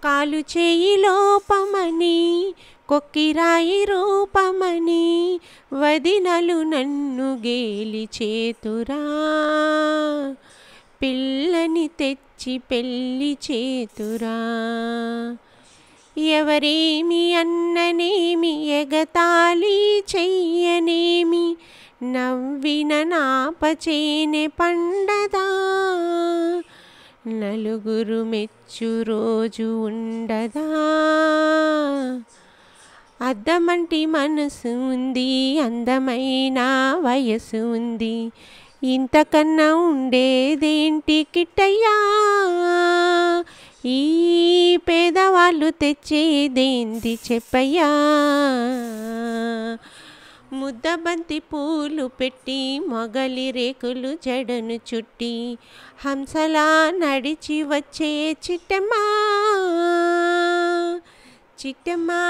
కాలు చేయి లోపమని కొక్కిరాయి రూపమని వదినలు నన్ను గేలి చేతురా, పిల్లని తెచ్చి పెళ్ళి చేతురా. ఎవరేమి అన్ననేమి ఎగతాళి చెయ్యనేమి, నవ్విన నాపచేనే పండదా, నలుగురు మెచ్చు రోజు ఉండదా. అద్దమంటి మనసు ఉంది, అందమైన వయసు ఉంది, ఇంతకన్నా ఉండేదేంటి కిట్టయ్యా, ఈ పేదవాళ్ళు తెచ్చేదేంది చెప్పయ్యా. ముద్దబంతి పూలు పెట్టి మొగలి రేకులు జడను చుట్టి హంసలా నడిచి వచ్చే చిట్టమ్మా, చిట్టమ్మా.